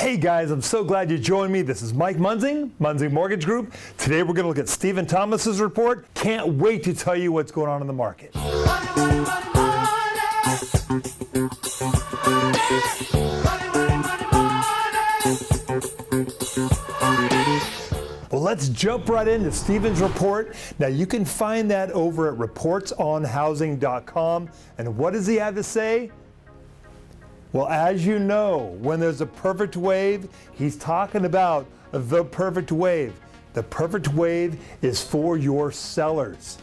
Hey guys, I'm so glad you joined me. This is Mike Munzing, Munzing Mortgage Group. Today we're going to look at Stephen Thomas's report. Can't wait to tell you what's going on in the market. Well, let's jump right into Stephen's report. Now, you can find that over at reportsonhousing.com. And what does he have to say? Well, as you know, when there's a perfect wave, he's talking about the perfect wave. The perfect wave is for your sellers.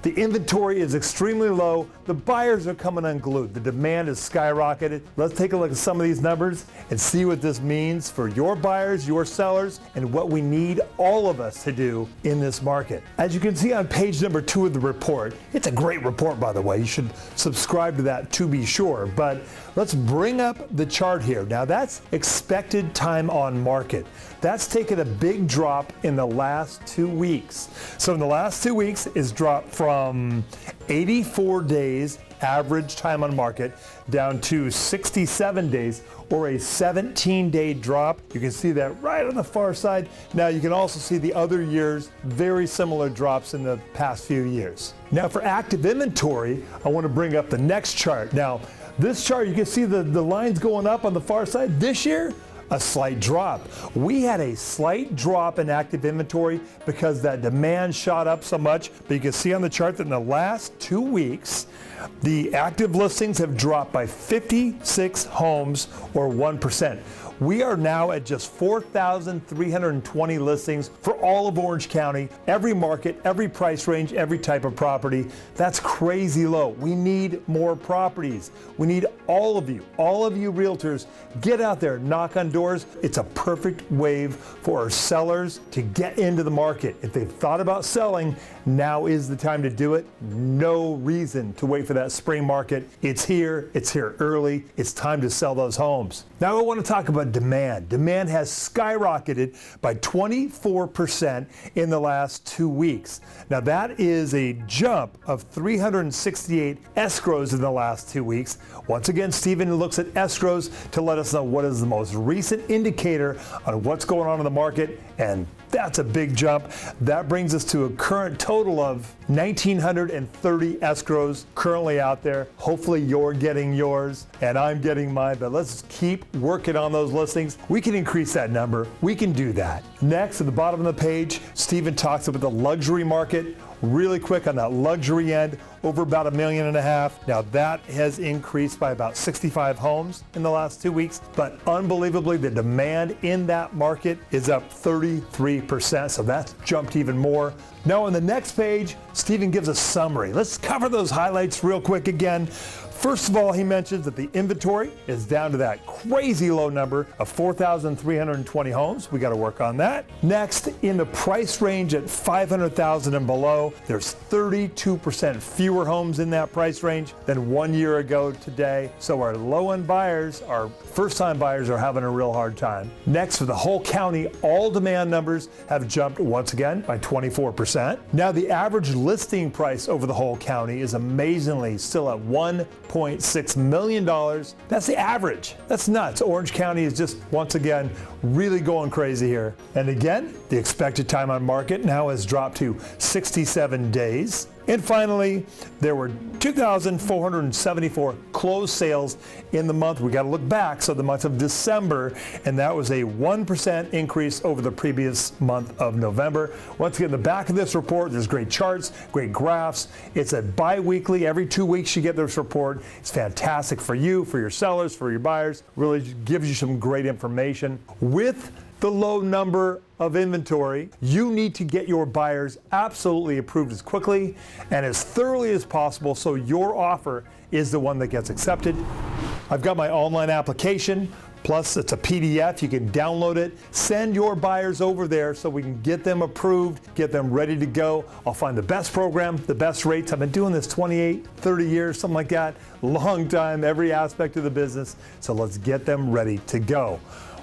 The inventory is extremely low. The buyers are coming unglued. The demand is skyrocketed. Let's take a look at some of these numbers and see what this means for your buyers, your sellers, and what we need all of us to do in this market. As you can see on page number 2 of the report, it's a great report, by the way. You should subscribe to that to be sure. But let's bring up the chart here. Now, that's expected time on market. That's taken a big drop in the last 2 weeks. So in the last 2 weeks, it's dropped from 84 days average time on market down to 67 days, or a 17-day drop. You can see that right on the far side. Now you can also see the other years, very similar drops in the past few years. Now for active inventory, I want to bring up the next chart. Now this chart, you can see the lines going up on the far side. This year, a slight drop. We had a slight drop in active inventory because that demand shot up so much, but you can see on the chart that in the last 2 weeks, the active listings have dropped by 56 homes, or 1%. We are now at just 4,320 listings for all of Orange County, every market, every price range, every type of property. That's crazy low. We need more properties. We need all of you realtors, get out there, knock on doors. It's a perfect wave for our sellers to get into the market. If they've thought about selling, now is the time to do it. No reason to wait for that spring market. It's here early. It's time to sell those homes. Now I want to talk about demand. Demand has skyrocketed by 24% in the last 2 weeks. Now that is a jump of 368 escrows in the last 2 weeks. Once again, Stephen looks at escrows to let us know what is the most recent indicator on what's going on in the market, and that's a big jump. That brings us to a current total of 1,930 escrows currently out there. Hopefully you're getting yours and I'm getting mine, but let's keep working on those listings. We can increase that number. We can do that. Next, at the bottom of the page, Stephen talks about the luxury market. Really quick on that luxury end, over about 1.5 million. Now that has increased by about 65 homes in the last 2 weeks, but unbelievably the demand in that market is up 33%, so that's jumped even more. Now on the next page, Stephen gives a summary. Let's cover those highlights real quick again. First of all, he mentions that the inventory is down to that crazy low number of 4,320 homes. We got to work on that. Next, in the price range at 500,000 and below, there's 32% fewer homes in that price range than 1 year ago today. So our low-end buyers, our first-time buyers, are having a real hard time. Next, for the whole county, all demand numbers have jumped once again by 24%. Now the average listing price over the whole county is amazingly still at $1.6 million. That's the average. That's nuts. Orange County is just, once again, really going crazy here. And again, the expected time on market now has dropped to 67 days. And finally, there were 2,474 closed sales in the month. We got to look back, so the month of December, and that was a 1% increase over the previous month of November. Once again, in the back of this report, there's great charts, great graphs. It's a bi-weekly. Every 2 weeks you get this report. It's fantastic for you, for your sellers, for your buyers. Really gives you some great information. With the low number of inventory, you need to get your buyers absolutely approved as quickly and as thoroughly as possible so your offer is the one that gets accepted. I've got my online application, plus it's a PDF. You can download it, send your buyers over there so we can get them approved, get them ready to go. I'll find the best program, the best rates. I've been doing this 28, 30 years, something like that. Long time, every aspect of the business. So let's get them ready to go.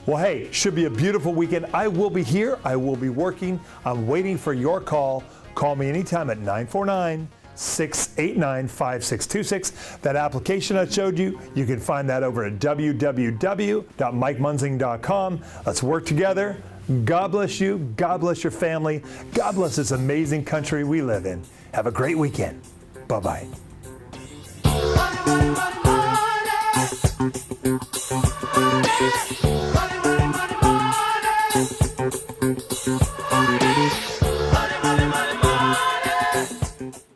Well, hey, should be a beautiful weekend. I will be here. I will be working. I'm waiting for your call. Call me anytime at 949 888-689-5626. That application I showed you, you can find that over at www.mikemunzing.com. Let's work together. God bless you. God bless your family. God bless this amazing country we live in. Have a great weekend. Bye-bye. Money, money, money, money.